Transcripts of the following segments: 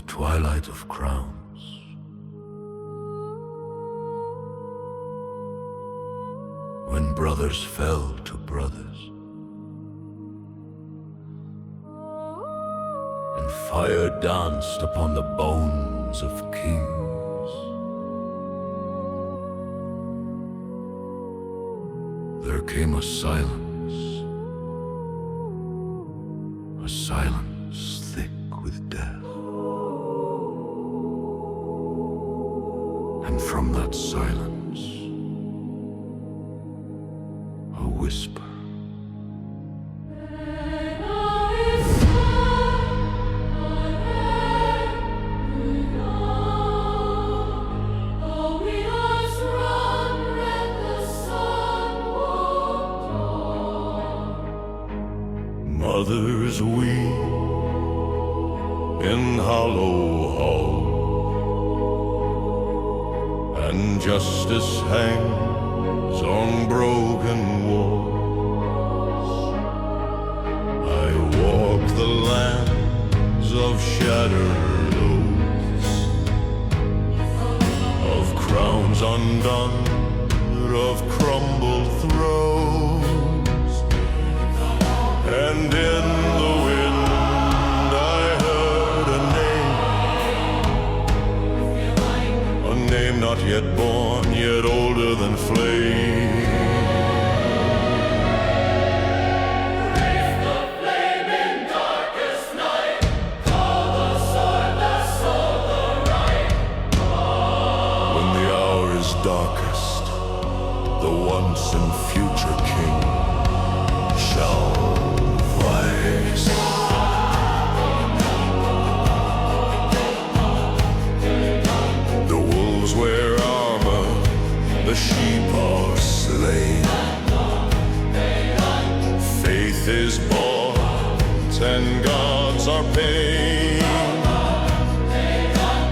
the twilight of crowns, when brothers fell to brothers, and fire danced upon the bones of kings, there came a silence thick with death. And from that silence, a whisper. Mothers weep in hollow hall, and justice hangs on broken walls. I walk the lands of shattered oaths, of crowns undone, of crumbled thrones, and in the wind I heard a name not yet born, yet older than flame. Raise the flame in darkest night, call the sword the right. When the hour is darkest, the once and future king shall rise. The wolves wear armor, the sheep are slain. Faith is bought and gods are paid,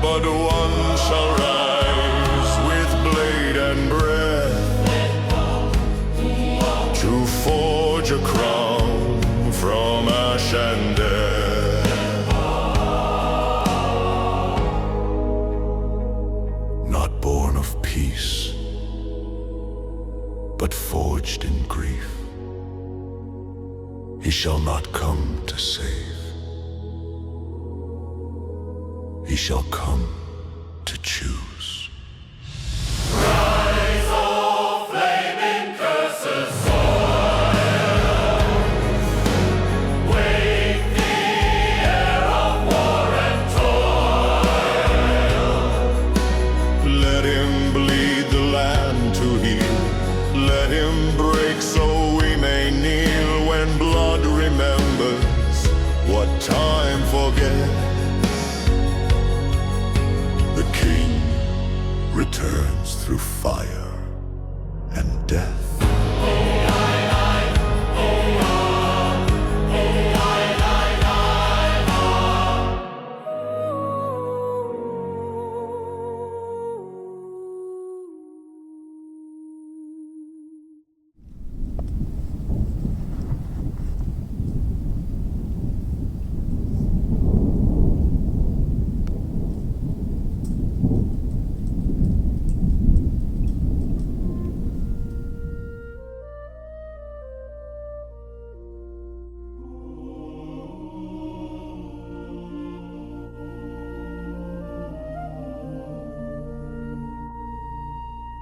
but one shall rise with blade and breath to forge a crown from ash and death. Not born of peace, but forged in grief, he shall not come to save. He shall come to choose. Rise, O flaming curses, soil. Wake the air of war and toil. Let him bleed the land to heal. Let him break so we may kneel. When blood remembers what time forgets, the king returns through fire and death.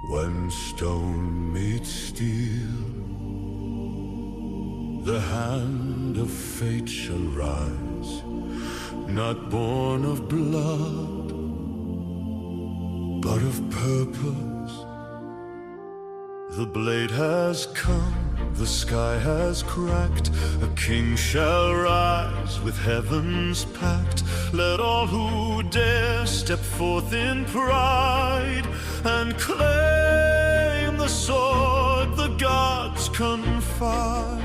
When stone meets steel, the hand of fate shall rise, not born of blood, but of purpose. The blade has come, the sky has cracked, a king shall rise with heaven's pact. Let all who dare step forth in pride and claim the sword the gods confide.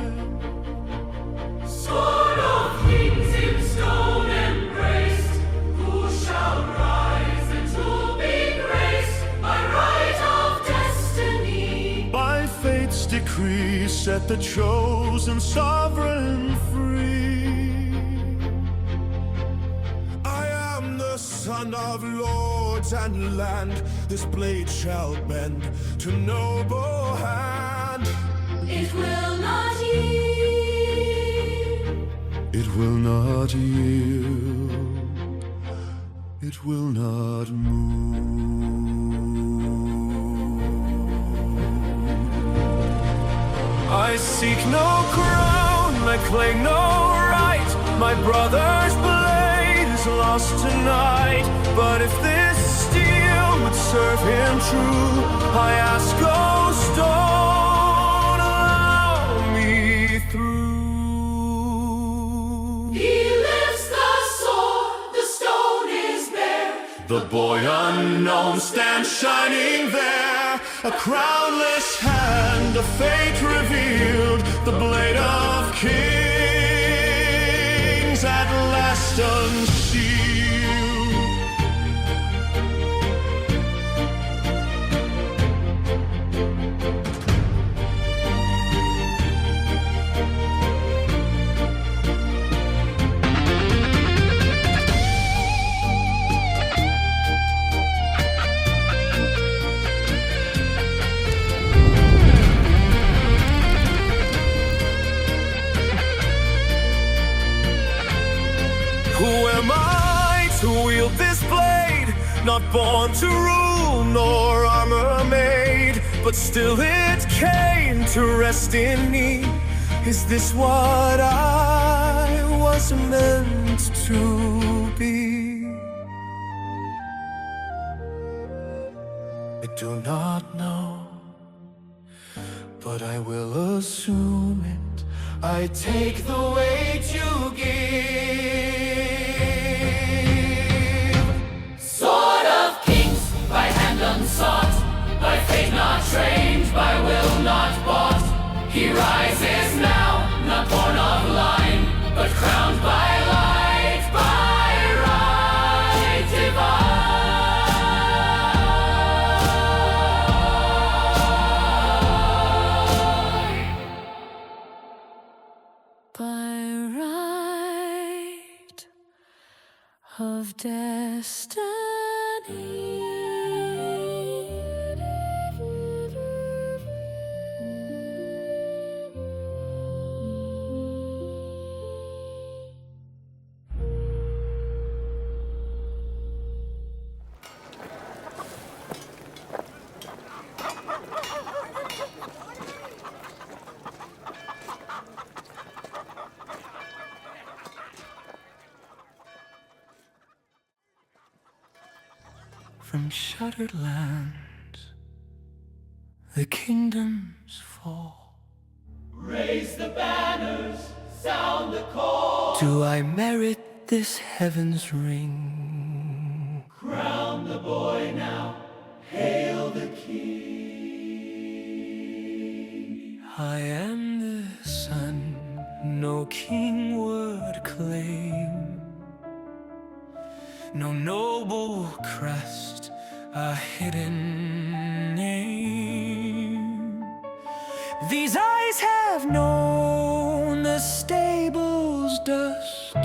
Sword of kings in stone embraced, who shall rise and to be graced by right of destiny? By fate's decree, set the chosen sovereign free. I am the son of lords and land, this blade shall bend to noble hand. It will not yield. It will not yield. It will not move. I seek no crown, I claim no right. My brother's blade is lost tonight. But if this steel would serve him true, I ask, oh stone, allow me through. He lifts the sword, the stone is bare. The boy unknown stands shining there, a crownless hand, a fate revealed, the blade of kings at last unsealed. Who am I to wield this blade? Not born to rule, nor armor made, but still it came to rest in me. Is this what I was meant to be? I do not know, but I will assume it. I take the weight you give. Sword of kings, by hand unsought, by fate not trained, by will not bought. He rises now, not born of line, but crowned by light, by right divine. By right of destiny. From shattered lands, the kingdoms fall. Raise the banners, sound the call. Do I merit this heaven's ring? Crown the boy now, hail the king. I am the son no king would claim, no noble crest, a hidden name. These eyes have known the stable's dust,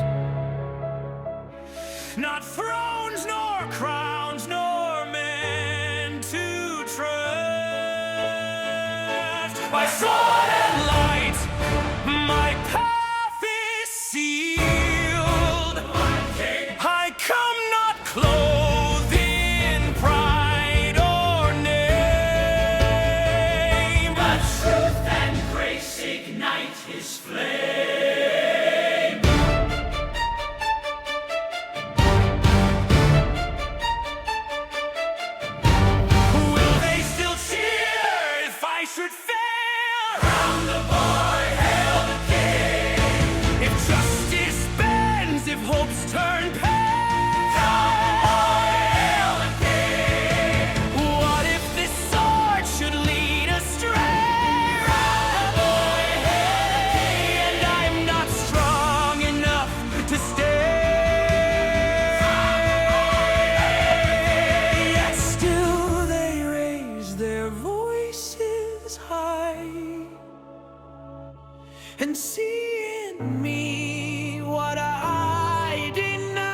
not thrones nor crowns nor men to trust. By sword and light, my path is sealed. I come not clothed in pride or name, But truth and grace ignite his flame. will they still cheer if I should fail? Crown the boy, hail the king. If justice bends, if hopes turn pale, Crown the boy, hail the king. what if this sword should lead astray? Crown the boy, hail the king. And I'm not strong enough to stay. Yet still they raise their voices high and see in me what I deny.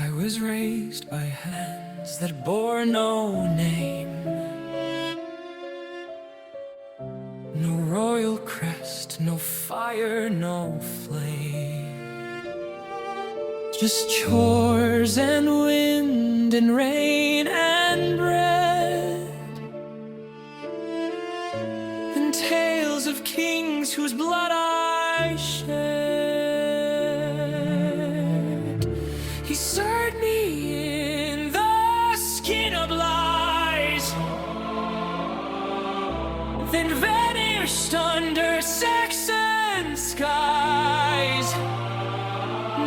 I was raised by hands that bore no name, no royal crest, no fire, no flame, just chores and wind and rain and bread, and tales of kings whose blood I shed. He stirred me in the skin of lies, then vanished under Saxon skies.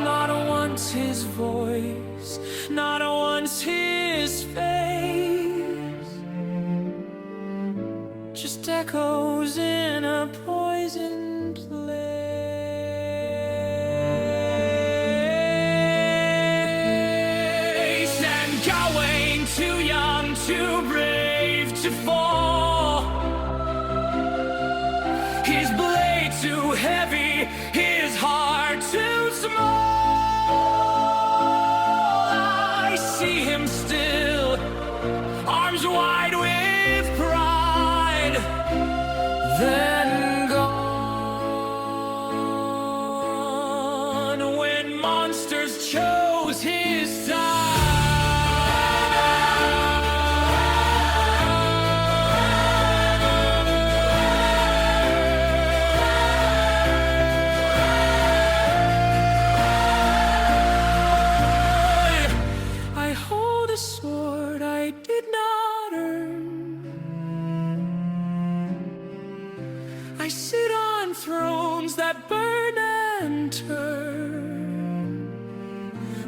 Not once his voice, not once his face, just echoes in a poisoned place. And Gawain, too young, too brave to fall, his blade too heavy, his heart too small. I see him still, arms wide with pride, then gone when monsters chose his side. I hold a sword I did not earn, I sit on thrones that burn and turn,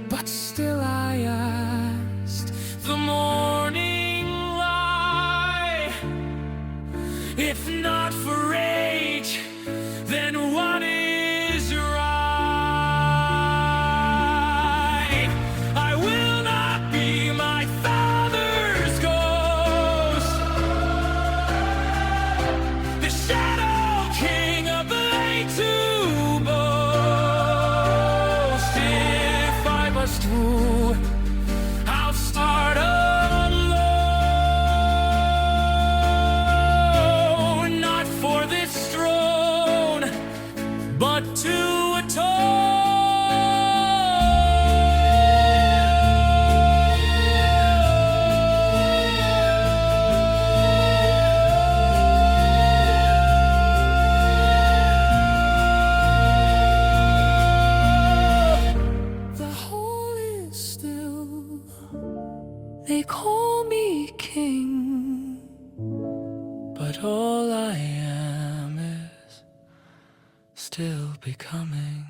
but still I asked the morning light, if not for rage, then what is right? I will not be my father's ghost, the shadow king of the late to boast. If I must woo, I'll start alone, not for this throne, but to atone. The whole is still, they call me king, but all I am is still becoming.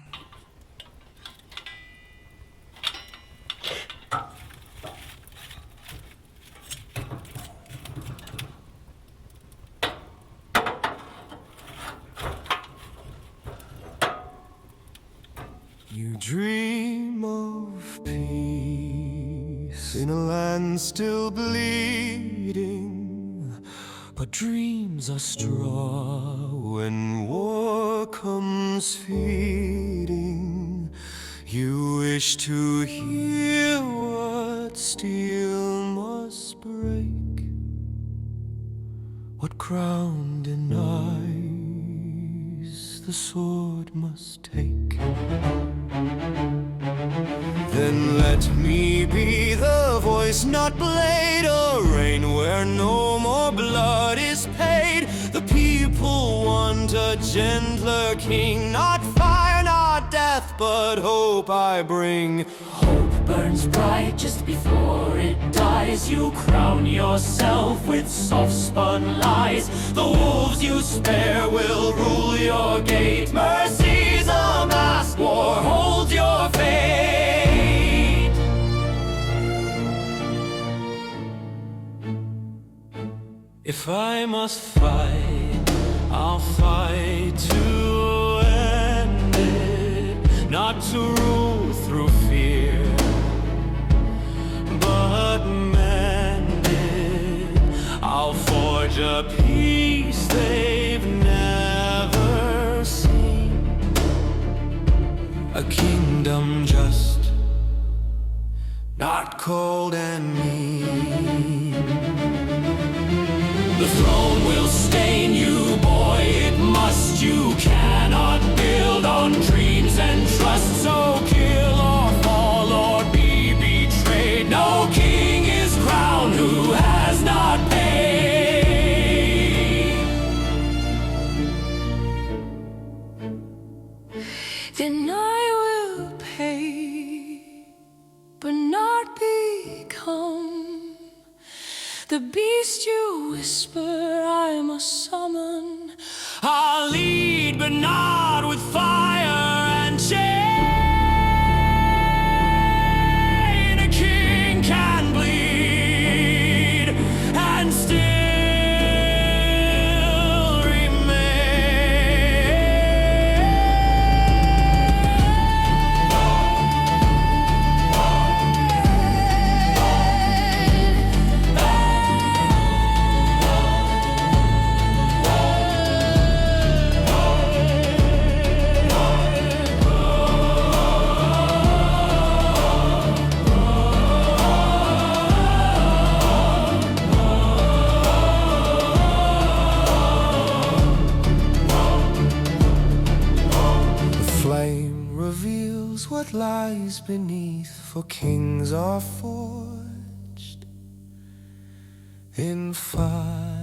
You dream of peace in a land still bleeding, but dreams are straw when war comes feeding. You wish to hear what steel must break, what crown denies the sword must take. Then let me be the voice, not blade, a reign where no more blood is paid. The people want a gentler king, not fire, not death, but hope I bring. Hope burns bright just before it dies. You crown yourself with soft-spun lies. The wolves you spare will rule your gate. Mercy's a mask, war holds your fate. If I must fight, I'll fight to end it, not to rule through fear, but mend it. I'll forge a peace they've never seen, 'A kingdom just cold and mean. The throne will stain you, boy, it must. You cannot build on dreams and trust. So kill or fall or be betrayed. No king is crowned who has not paid. Then I will pay, but not become the beast you whisper I must summon. I'll lead, but not with fire and chain. A king can bleed and still reveals what lies beneath, for kings are forged in fire.